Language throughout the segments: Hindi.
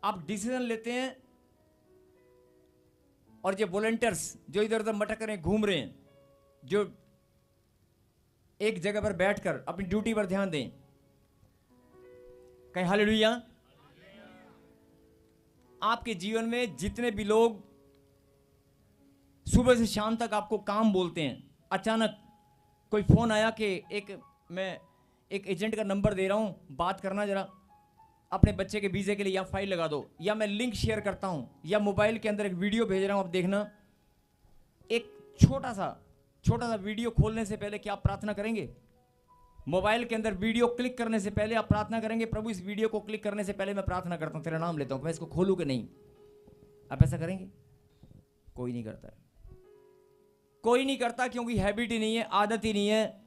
आप डिसीजन लेते हैं और ये वॉलंटियर्स जो इधर उधर मटक रहे हैं, घूम रहे हैं, जो एक जगह पर बैठकर अपनी ड्यूटी पर ध्यान दें, कहीं हालेलुया। आपके जीवन में जितने भी लोग सुबह से शाम तक आपको काम बोलते हैं, अचानक कोई फोन आया कि मैं एक एजेंट का नंबर दे रहा हूं, बात करना जरा, अपने बच्चे के वीजे के लिए, या फाइल लगा दो, या मैं लिंक शेयर करता हूं, या मोबाइल के अंदर एक वीडियो भेज रहा हूं, आप देखना। एक छोटा सा वीडियो खोलने से पहले क्या आप प्रार्थना करेंगे? मोबाइल के अंदर वीडियो क्लिक करने से पहले आप प्रार्थना करेंगे, प्रभु इस वीडियो को क्लिक करने से पहले मैं प्रार्थना करता हूं, तेरा नाम लेता हूं, मैं इसको खोलूं कि नहीं? आप ऐसा करेंगे? कोई नहीं करता है, कोई नहीं करता, क्योंकि हैबिट ही नहीं है, आदत ही नहीं है।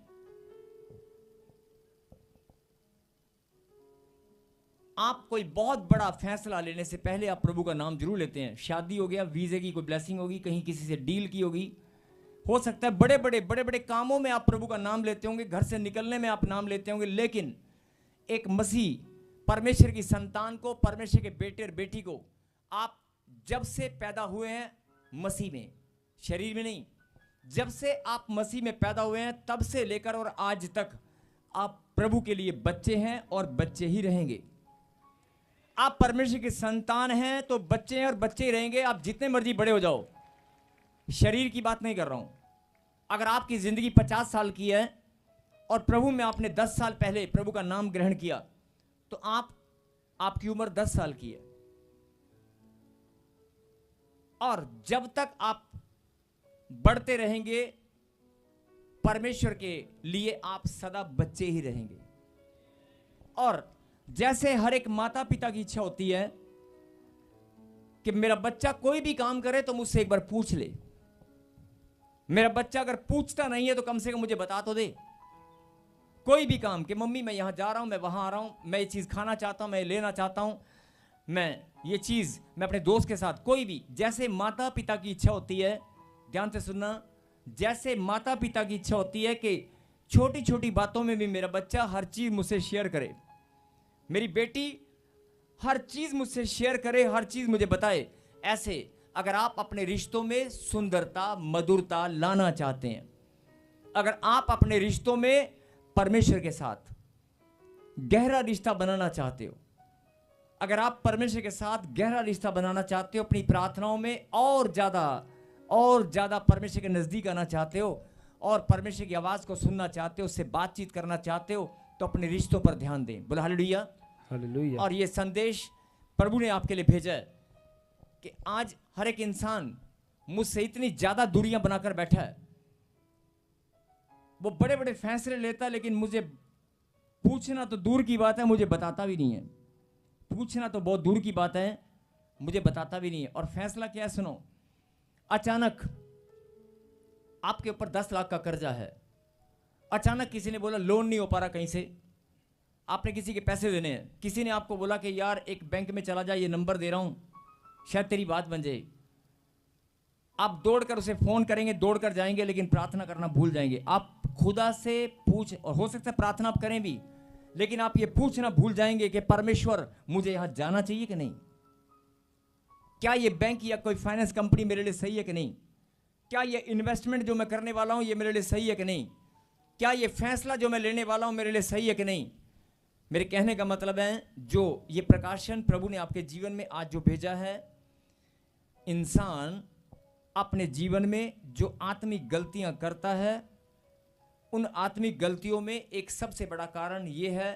आप कोई बहुत बड़ा फैसला लेने से पहले आप प्रभु का नाम जरूर लेते हैं। शादी हो गया, वीजे की कोई ब्लेसिंग होगी, कहीं किसी से डील की होगी, हो सकता है बड़े बड़े कामों में आप प्रभु का नाम लेते होंगे, घर से निकलने में आप नाम लेते होंगे, लेकिन एक मसीह परमेश्वर की संतान को, परमेश्वर के बेटे और बेटी को, आप जब से पैदा हुए हैं मसीह में, शरीर में नहीं, जब से आप मसीह में पैदा हुए हैं तब से लेकर और आज तक आप प्रभु के लिए बच्चे हैं और बच्चे ही रहेंगे। आप परमेश्वर की संतान हैं तो बच्चे हैं और बच्चे ही रहेंगे, आप जितने मर्जी बड़े हो जाओ। शरीर की बात नहीं कर रहा हूं। अगर आपकी जिंदगी 50 साल की है और प्रभु में आपने 10 साल पहले प्रभु का नाम ग्रहण किया, तो आपकी उम्र 10 साल की है, और जब तक आप बढ़ते रहेंगे परमेश्वर के लिए आप सदा बच्चे ही रहेंगे। और जैसे हर एक माता पिता की इच्छा होती है कि मेरा बच्चा कोई भी काम करे तो मुझसे एक बार पूछ ले, मेरा बच्चा अगर पूछता नहीं है तो कम से कम मुझे बता तो दे, कोई भी काम, कि मम्मी मैं यहां जा रहा हूं, मैं वहां आ रहा हूं, मैं ये चीज खाना चाहता हूं, मैं लेना चाहता हूं, मैं ये चीज मैं अपने दोस्त के साथ, कोई भी, जैसे माता पिता की इच्छा होती है, ध्यान से सुनना, जैसे माता पिता की इच्छा होती है कि छोटी छोटी बातों में भी मेरा बच्चा हर चीज मुझसे शेयर करे, मेरी बेटी हर चीज मुझसे शेयर करे, हर चीज मुझे बताए, ऐसे अगर आप अपने रिश्तों में सुंदरता, मधुरता लाना चाहते हैं, अगर आप अपने रिश्तों में परमेश्वर के साथ गहरा रिश्ता बनाना चाहते हो, अगर आप परमेश्वर के साथ गहरा रिश्ता बनाना चाहते हो, अपनी प्रार्थनाओं में और ज्यादा परमेश्वर के नजदीक आना चाहते हो, और परमेश्वर की आवाज को सुनना चाहते हो, उससे बातचीत करना चाहते हो, तो अपने रिश्तों पर ध्यान दें। बोला हालेलुया, हालेलुया। और ये संदेश प्रभु ने आपके लिए भेजा है कि आज हर एक इंसान मुझसे इतनी ज्यादा दूरियां बनाकर बैठा है, वो बड़े बड़े फैसले लेता है, लेकिन मुझे पूछना तो दूर की बात है, मुझे बताता भी नहीं है। पूछना तो बहुत दूर की बात है, मुझे बताता भी नहीं है। और फैसला क्या है सुनो, अचानक आपके ऊपर 10 लाख का कर्जा है, अचानक किसी ने बोला लोन नहीं हो पा रहा कहीं से, आपने किसी के पैसे देने हैं, किसी ने आपको बोला कि यार एक बैंक में चला जा, ये नंबर दे रहा हूं, शायद तेरी बात बन जाए। आप दौड़कर उसे फोन करेंगे, दौड़कर जाएंगे, लेकिन प्रार्थना करना भूल जाएंगे। आप खुदा से पूछ, और हो सकता है प्रार्थना आप करें भी, लेकिन आप ये पूछना भूल जाएंगे कि परमेश्वर मुझे यहां जाना चाहिए कि नहीं, क्या ये बैंक या कोई फाइनेंस कंपनी मेरे लिए सही है कि नहीं, क्या ये इन्वेस्टमेंट जो मैं करने वाला हूं ये मेरे लिए सही है कि नहीं, क्या ये फैसला जो मैं लेने वाला हूं मेरे लिए सही है कि नहीं। मेरे कहने का मतलब है, जो ये प्रकाशन प्रभु ने आपके जीवन में आज जो भेजा है, इंसान अपने जीवन में जो आत्मिक गलतियां करता है, उन आत्मिक गलतियों में एक सबसे बड़ा कारण यह है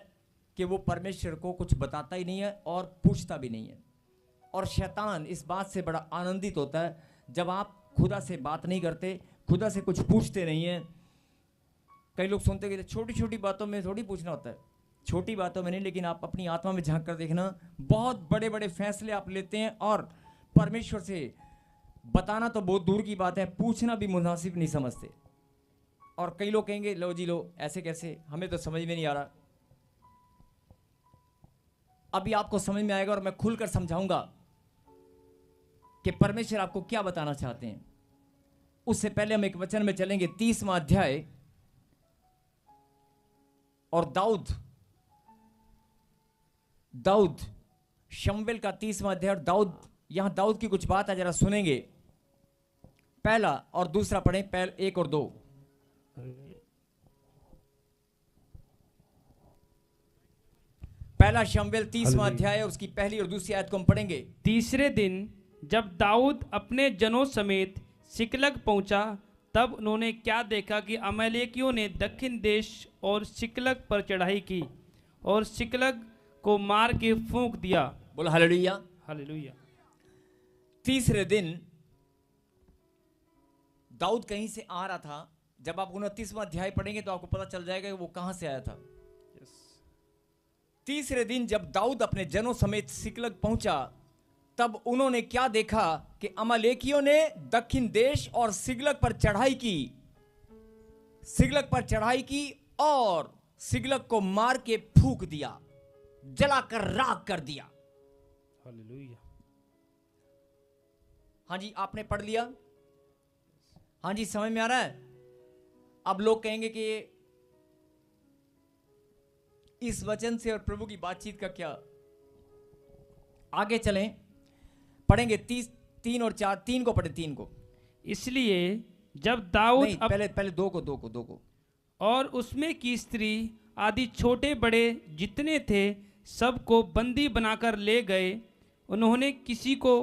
कि वो परमेश्वर को कुछ बताता ही नहीं है और पूछता भी नहीं है। और शैतान इस बात से बड़ा आनंदित होता है जब आप खुदा से बात नहीं करते, खुदा से कुछ पूछते नहीं हैं। कई लोग सुनते कि छोटी छोटी बातों में थोड़ी पूछना होता है, छोटी बातों में नहीं, लेकिन आप अपनी आत्मा में झांक कर देखना, बहुत बड़े बड़े फैसले आप लेते हैं और परमेश्वर से बताना तो बहुत दूर की बात है, पूछना भी मुनासिब नहीं समझते। और कई लोग कहेंगे लो जी लो, ऐसे कैसे, हमें तो समझ में नहीं आ रहा। अभी आपको समझ में आएगा और मैं खुलकर समझाऊंगा कि परमेश्वर आपको क्या बताना चाहते हैं। उससे पहले हम एक वचन में चलेंगे, 30वां अध्याय, और दाऊद शमूएल का 30वां अध्याय। और दाऊद, यहां दाऊद की कुछ बात है, जरा सुनेंगे। पहला और दूसरा पढ़ें, पहले 1 और 2। पहला शमूएल 30वां अध्याय और उसकी पहली और दूसरी आयत को हम पढ़ेंगे। तीसरे दिन जब दाऊद अपने जनों समेत सिकलग पहुंचा, तब उन्होंने क्या देखा कि अमालेकियों ने दक्षिण देश और सिकलग पर चढ़ाई की और सिकलग को मार के फूंक दिया। बोलो हालेलुया। हालेलुया। तीसरे दिन दाऊद कहीं से आ रहा था। जब आप 29वां अध्याय पढ़ेंगे तो आपको पता चल जाएगा कि वो कहां से आया था। तीसरे दिन जब दाऊद अपने जनों समेत सिकलग पहुंचा, तब उन्होंने क्या देखा कि अमालेकियों ने दक्षिण देश और सिकलग पर चढ़ाई की, सिकलग पर चढ़ाई की और सिकलग को मार के फूंक दिया, जलाकर राख कर दिया। हालेलुया। हाँ जी, आपने पढ़ लिया? हाँ जी, समझ में आ रहा है? अब लोग कहेंगे कि इस वचन से और प्रभु की बातचीत का क्या। आगे चलें, पढ़ेंगे 3 और 4। 3 को पढ़े, 3 को। इसलिए जब दाऊद नहीं, पहले 2 को। और उसमें की स्त्री आदि छोटे बड़े जितने थे सबको बंदी बनाकर ले गए। उन्होंने किसी को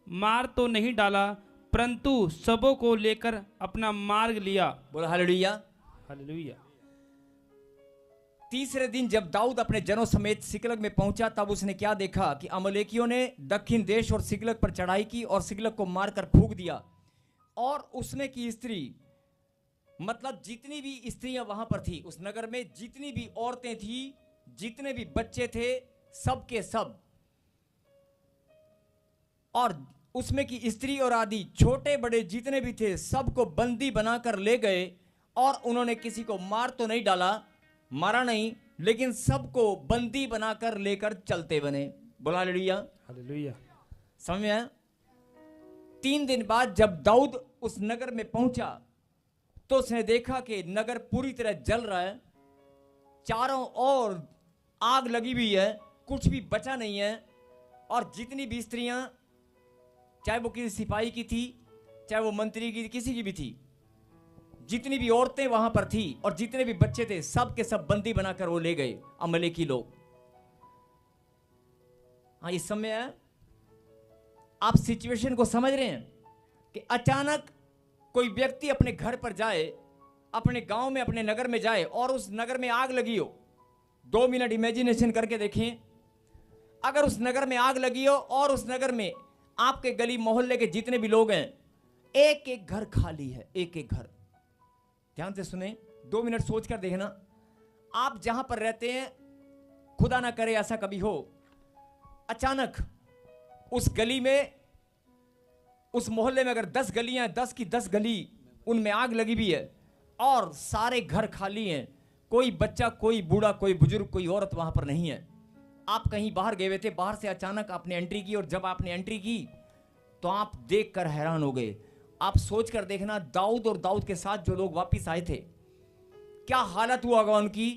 मार तो नहीं डाला, परंतु सबों को लेकर अपना मार्ग लिया। बोलो हालेलुया। हालेलुया। तीसरे दिन जब दाऊद अपने जनों समेत सिकलग में पहुंचा, तब उसने क्या देखा कि अमालेकियों ने दक्षिण देश और सिकलग पर चढ़ाई की और सिकलग को मारकर फूंक दिया। और उसमें की स्त्री, मतलब जितनी भी स्त्रियां वहां पर थी उस नगर में, जितनी भी औरतें थी, जितने भी बच्चे थे, सब के सब, और उसमें की स्त्री और आदि छोटे बड़े जितने भी थे सबको बंदी बनाकर ले गए। और उन्होंने किसी को मार तो नहीं डाला, मारा नहीं, लेकिन सबको बंदी बनाकर लेकर चलते बने। बोला हालेलुया। हालेलुया। समझ में आया? 3 दिन बाद जब दाऊद उस नगर में पहुंचा तो उसने देखा कि नगर पूरी तरह जल रहा है, चारों ओर आग लगी हुई है, कुछ भी बचा नहीं है। और जितनी भी स्त्रियां, चाहे वो किसी सिपाही की थी, चाहे वो मंत्री की, किसी की भी थी, जितनी भी औरतें वहां पर थी और जितने भी बच्चे थे, सब के सब बंदी बनाकर वो ले गए अमालेकी लोग। हाँ, इस समय आप सिचुएशन को समझ रहे हैं कि अचानक कोई व्यक्ति अपने घर पर जाए, अपने गांव में, अपने नगर में जाए और उस नगर में आग लगी हो। 2 मिनट इमेजिनेशन करके देखें, अगर उस नगर में आग लगी हो और उस नगर में आपके गली मोहल्ले के जितने भी लोग हैं, एक एक घर खाली है, एक एक घर। ध्यान से सुने, 2 मिनट सोचकर देखना। आप जहां पर रहते हैं, खुदा ना करे ऐसा कभी हो, अचानक उस गली में, उस मोहल्ले में अगर 10 गलियां, 10 की 10 गली उनमें आग लगी हुई है और सारे घर खाली हैं, कोई बच्चा, कोई बूढ़ा, कोई बुजुर्ग, कोई औरत वहां पर नहीं है। आप कहीं बाहर गए हुए थे, बाहर से अचानक आपने एंट्री की, और जब आपने एंट्री की तो आप देखकर हैरान हो गए। आप सोचकर देखना, दाऊद और दाऊद के साथ जो लोग वापस आए थे, क्या हालत हुआ होगा उनकी।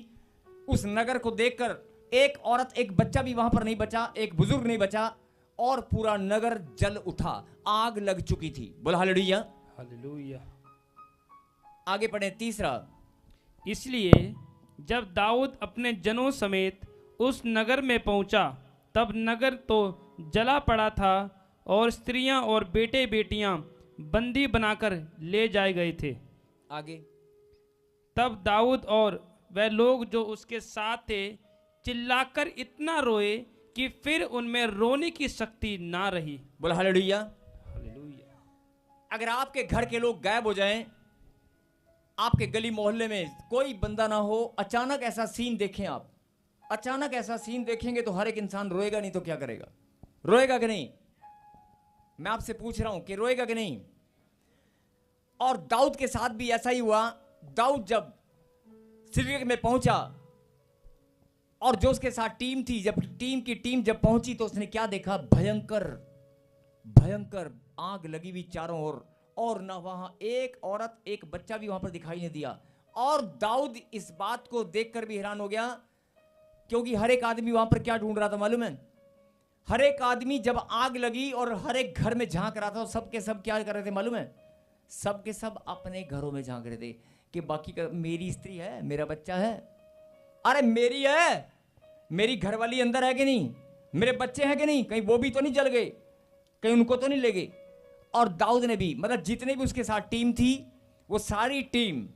उस नगर को देखकर एक औरत, एक बच्चा भी वहां पर नहीं बचा, एक बुजुर्ग नहीं बचा, और पूरा नगर जल उठा, आग लग चुकी थी। बोला हालेलुया। हालेलुया। आगे पढ़े, 3। इसलिए जब दाऊद अपने जनों समेत उस नगर में पहुंचा, तब नगर तो जला पड़ा था और स्त्रियां और बेटे बेटियां बंदी बनाकर ले जाए गए थे। आगे, तब दाऊद और वह लोग जो उसके साथ थे चिल्लाकर इतना रोए कि फिर उनमें रोने की शक्ति ना रही। बोला हालेलुया। हालेलुया। अगर आपके घर के लोग गायब हो जाएं, आपके गली मोहल्ले में कोई बंदा ना हो, अचानक ऐसा सीन देखें आप, अचानक ऐसा सीन देखेंगे तो हर एक इंसान रोएगा, नहीं तो क्या करेगा? रोएगा कि नहीं? मैं आपसे पूछ रहा हूं कि रोएगा कि नहीं? और दाऊद के साथ भी ऐसा ही हुआ। दाऊद जब सिकलग में पहुंचा और जो उसके साथ टीम थी, जब टीम जब पहुंची तो उसने क्या देखा? भयंकर भयंकर आग लगी हुई चारों ओर, और ना वहां एक औरत, एक बच्चा भी वहां पर दिखाई नहीं दिया। और दाऊद इस बात को देखकर भी हैरान हो गया, क्योंकि हर एक आदमी वहां पर क्या ढूंढ रहा था मालूम है? हर एक आदमी जब आग लगी और हर एक घर में झांक रहा था, सबके सब क्या कर रहे थे मालूम है? सबके सब अपने घरों में झांक रहे थे कि बाकी का मेरी स्त्री है, मेरा बच्चा है, अरे मेरी है, मेरी घरवाली अंदर है कि नहीं, मेरे बच्चे हैं कि नहीं, कहीं वो भी तो नहीं जल गए, कहीं उनको तो नहीं ले गए। और दाऊद ने भी, मतलब जितने भी उसके साथ टीम थी, वो सारी टीम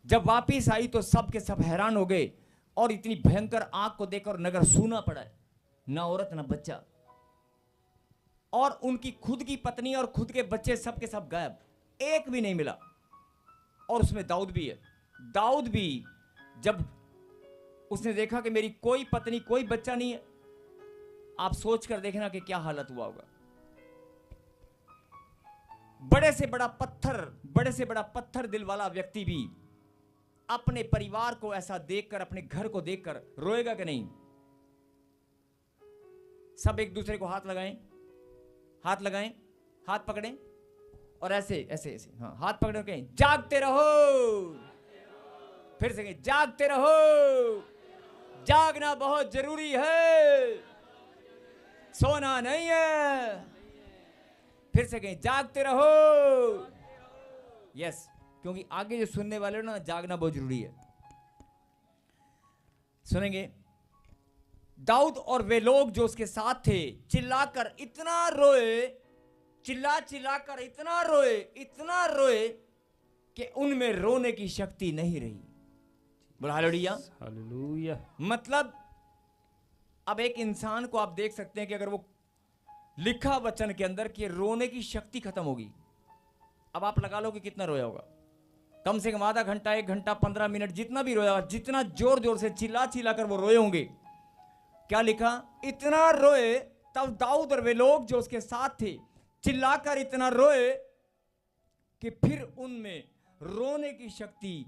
जब वापिस आई तो सब के सब हैरान हो गए और इतनी भयंकर आग को देखकर नगर सूना पड़ा है, ना औरत ना बच्चा, और उनकी खुद की पत्नी और खुद के बच्चे सब के सब गायब, एक भी नहीं मिला। और उसमें दाऊद भी है। दाऊद भी जब उसने देखा कि मेरी कोई पत्नी कोई बच्चा नहीं है, आप सोच कर देखना कि क्या हालत हुआ होगा। बड़े से बड़ा पत्थर दिल वाला व्यक्ति भी अपने परिवार को ऐसा देखकर, अपने घर को देखकर रोएगा कि नहीं? सब एक दूसरे को हाथ लगाएं, हाथ पकड़ें और ऐसे ऐसे ऐसे, हाँ, हाथ पकड़े कहें जागते रहो। फिर से कहें जागते रहो, जागना बहुत जरूरी है, सोना नहीं है। फिर से कहें जागते रहो। यस, क्योंकि आगे जो सुनने वाले हो ना, जागना बहुत जरूरी है। सुनेंगे दाऊद और वे लोग जो उसके साथ थे चिल्लाकर इतना रोए, चिल्लाकर इतना रोए कि उनमें रोने की शक्ति नहीं रही। बोला हालेलुया। हालेलुया। मतलब अब एक इंसान को आप देख सकते हैं कि अगर वो लिखा वचन के अंदर कि रोने की शक्ति खत्म होगी, अब आप लगा लो कि कितना रोया होगा। कम से कम आधा घंटा, 1 घंटा, 15 मिनट, जितना भी रोया होगा, जितना जोर जोर से चिल्ला कर वो रोए होंगे। क्या लिखा? इतना रोए। तब दाऊद और वे लोग जो उसके साथ थे चिल्लाकर इतना रोए कि फिर उनमें रोने की शक्ति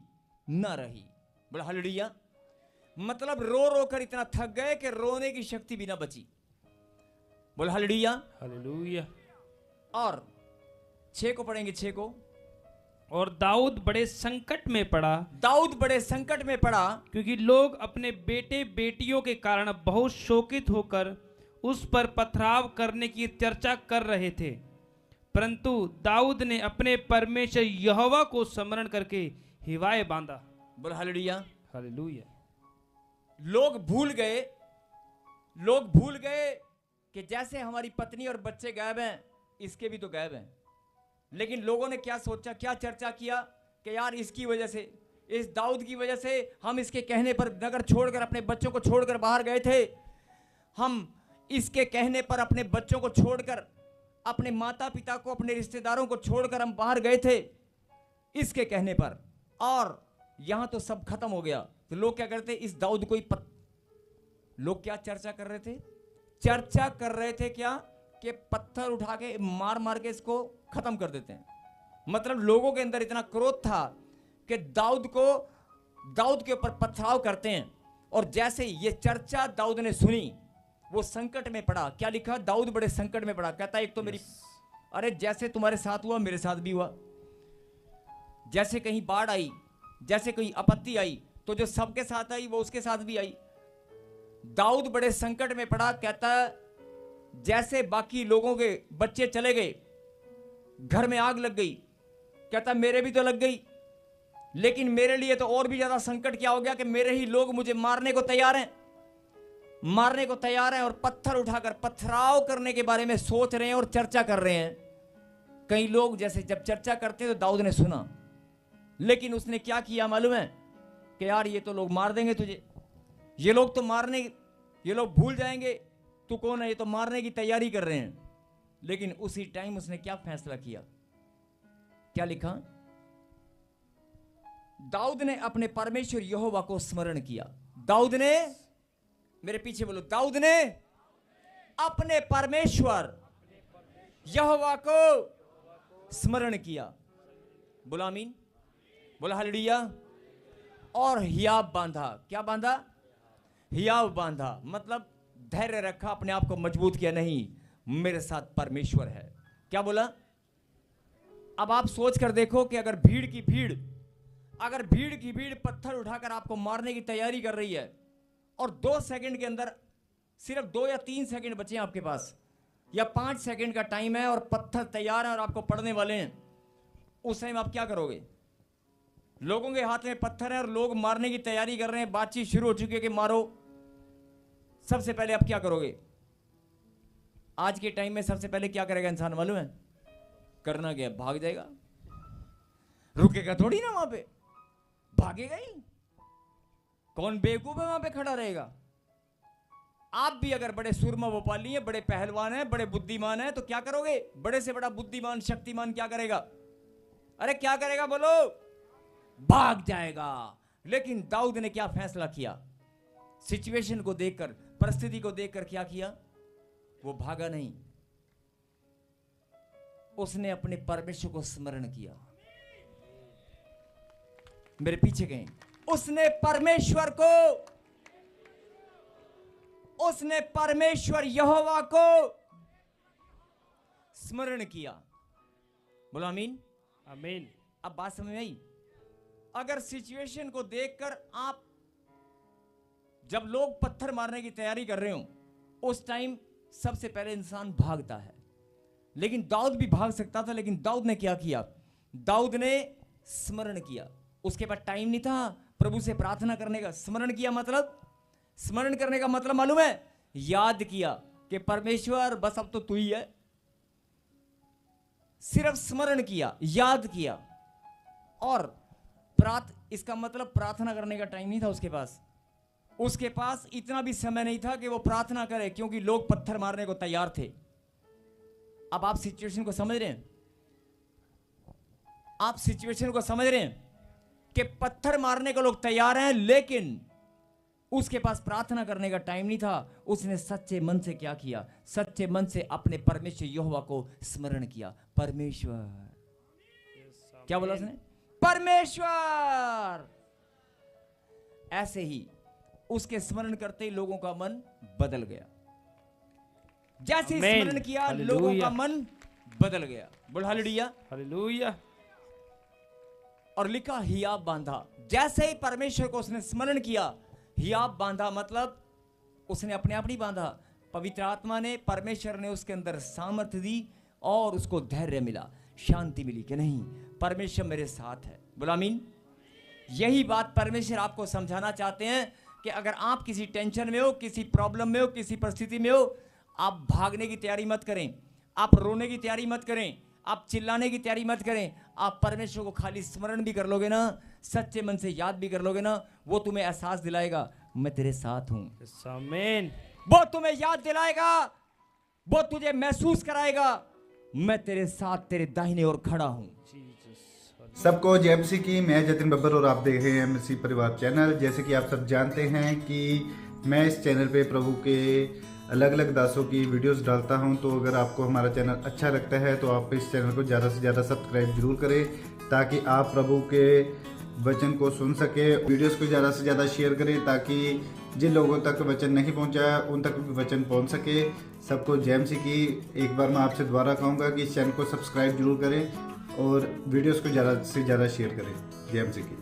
न रही। बोला हालेलुया। मतलब रो रो कर इतना थक गए कि रोने की शक्ति भी ना बची। बोला हालेलुया। हालेलुया। और 6 को पढ़ेंगे, 6 को। और दाऊद बड़े संकट में पड़ा, क्योंकि लोग अपने बेटे बेटियों के कारण बहुत शोकित होकर उस पर पथराव करने की चर्चा कर रहे थे। परंतु दाऊद ने अपने परमेश्वर यहोवा को स्मरण करके हिवाए बांधा। बोल हालेलुया। हालेलुया। लोग भूल गए कि जैसे हमारी पत्नी और बच्चे गायब हैं, इसके भी तो गायब हैं। लेकिन लोगों ने क्या सोचा, क्या चर्चा किया कि यार इसकी वजह से, इस दाऊद की वजह से हम इसके कहने पर नगर छोड़कर, अपने बच्चों को छोड़कर बाहर गए थे। हम इसके कहने पर अपने बच्चों को छोड़कर, अपने माता पिता को, अपने रिश्तेदारों को छोड़कर हम बाहर गए थे इसके कहने पर, और यहां तो सब खत्म हो गया। तो लोग क्या करते, इस दाऊद को लोग क्या चर्चा कर रहे थे? चर्चा कर रहे थे क्या कि पत्थर उठा के मार के इसको खत्म कर देते हैं। मतलब लोगों के अंदर इतना क्रोध था कि दाऊद के ऊपर पथराव करते हैं। और जैसे ये चर्चा दाऊद ने सुनी, वो संकट में पड़ा। क्या लिखा? दाऊद बड़े संकट में पड़ा। कहता एक तो मेरी, अरे जैसे तुम्हारे साथ हुआ मेरे साथ भी हुआ। जैसे कहीं बाढ़ आई, जैसे कोई आपत्ति आई, तो जो सबके साथ आई वो उसके साथ भी आई। दाऊद बड़े संकट में पड़ा। कहता जैसे बाकी लोगों के बच्चे चले गए, घर में आग लग गई, कहता मेरे भी तो लग गई, लेकिन मेरे लिए तो और भी ज्यादा संकट क्या हो गया कि मेरे ही लोग मुझे मारने को तैयार हैं, और पत्थर उठाकर पथराव करने के बारे में सोच रहे हैं और चर्चा कर रहे हैं। कई लोग जैसे जब चर्चा करते तो दाऊद ने सुना, लेकिन उसने क्या किया मालूम है कि यार ये तो लोग मार देंगे तुझे, ये लोग भूल जाएंगे तू कौन है, ये तो मारने की तैयारी कर रहे हैं। लेकिन उसी टाइम उसने क्या फैसला किया? क्या लिखा? दाऊद ने अपने परमेश्वर यहोवा को स्मरण किया। दाऊद ने, मेरे पीछे बोलो, दाऊद ने अपने परमेश्वर यहोवा को स्मरण किया। बोला आमीन। बोला हालेलुया। और हियाव बांधा। क्या बांधा? हियाव बांधा। मतलब धैर्य रखा, अपने आप को मजबूत किया, नहीं मेरे साथ परमेश्वर है। क्या बोला? अब आप सोच कर देखो कि अगर भीड़ की भीड़ पत्थर उठाकर आपको मारने की तैयारी कर रही है और 2 सेकंड के अंदर सिर्फ 2 या 3 सेकंड बचे हैं आपके पास, या 5 सेकंड का टाइम है और पत्थर तैयार है और आपको पड़ने वाले हैं, उस टाइम आप क्या करोगे? लोगों के हाथ में पत्थर है और लोग मारने की तैयारी कर रहे हैं, बातचीत शुरू हो चुकी है कि मारो। सबसे पहले आप क्या करोगे? आज के टाइम में सबसे पहले क्या करेगा इंसान मालूम है? करना क्या? भाग जाएगा। रुकेगा थोड़ी ना वहां पे, भागेगा ही। कौन बेवकूफ है वहां पे खड़ा रहेगा? आप भी अगर बड़े सुरमा भोपाली हैं, बड़े पहलवान हैं, बड़े बुद्धिमान हैं, तो क्या करोगे? बड़े से बड़ा बुद्धिमान शक्तिमान क्या करेगा? अरे क्या करेगा बोलो? भाग जाएगा। लेकिन दाऊद ने क्या फैसला किया? सिचुएशन को देखकर, परिस्थिति को देखकर क्या किया? वो भागा नहीं, उसने अपने परमेश्वर को स्मरण किया। मेरे पीछे कहीं, उसने परमेश्वर यहोवा को स्मरण किया। बोलो आमीन। आमीन। अब बात समझ में आई? अगर सिचुएशन को देखकर आप, जब लोग पत्थर मारने की तैयारी कर रहे हो, उस टाइम सबसे पहले इंसान भागता है। लेकिन दाऊद भी भाग सकता था, लेकिन दाऊद ने क्या किया? दाऊद ने स्मरण किया। उसके पास टाइम नहीं था प्रभु से प्रार्थना करने का। स्मरण किया मतलब, स्मरण करने का मतलब मालूम है? याद किया कि परमेश्वर बस अब तो तू ही है। सिर्फ स्मरण किया, याद किया। और इसका मतलब प्रार्थना करने का टाइम नहीं था उसके पास। उसके पास इतना भी समय नहीं था कि वो प्रार्थना करे, क्योंकि लोग पत्थर मारने को तैयार थे। अब आप सिचुएशन को समझ रहे हैं? आप सिचुएशन को समझ रहे हैं कि पत्थर मारने को लोग तैयार हैं, लेकिन उसके पास प्रार्थना करने का टाइम नहीं था। उसने सच्चे मन से क्या किया? सच्चे मन से अपने परमेश्वर यहोवा को स्मरण किया। परमेश्वर, क्या बोला उसने? परमेश्वर। ऐसे ही उसके स्मरण करते ही लोगों का मन बदल गया। जैसे स्मरण किया, लोगों का मन बदल गया। बोल हालेलुया। हालेलुया। और लिखा हियाब बांधा। जैसे ही परमेश्वर को उसने स्मरण किया, हियाब बांधा मतलब उसने अपने आप नहीं बांधा। पवित्र आत्मा ने, परमेश्वर ने उसके अंदर सामर्थ्य दी और उसको धैर्य मिला, शांति मिली कि नहीं, परमेश्वर मेरे साथ है। बोला आमीन। यही बात परमेश्वर आपको समझाना चाहते हैं कि अगर आप किसी टेंशन में हो, किसी प्रॉब्लम में हो, किसी परिस्थिति में हो, आप भागने की तैयारी मत करें, आप रोने की तैयारी मत करें, आप चिल्लाने की तैयारी मत करें। आप परमेश्वर को खाली स्मरण भी कर लोगे ना, सच्चे मन से याद भी कर लोगे ना, वो तुम्हें एहसास दिलाएगा मैं तेरे साथ हूं। आमीन। वो तुम्हें याद दिलाएगा, वो तुझे महसूस कराएगा मैं तेरे साथ, तेरे दाहिने ओर खड़ा हूं। सबको जय मसीह की। मैं जतिन बब्बर और आप देख रहे हैं मसीह परिवार चैनल। जैसे कि आप सब जानते हैं कि मैं इस चैनल पे प्रभु के अलग अलग दासों की वीडियोस डालता हूं, तो अगर आपको हमारा चैनल अच्छा लगता है तो आप इस चैनल को ज़्यादा से ज़्यादा सब्सक्राइब जरूर करें, ताकि आप प्रभु के वचन को सुन सके। वीडियोस को ज़्यादा से ज़्यादा शेयर करें, ताकि जिन लोगों तक वचन नहीं पहुंचा उन तक भी वचन पहुंच सके। सबको जय मसीह की। एक बार मैं आपसे दोबारा कहूँगा कि इस चैनल को सब्सक्राइब जरूर करें और वीडियोस को ज़्यादा से ज़्यादा शेयर करें। जय मसीह की।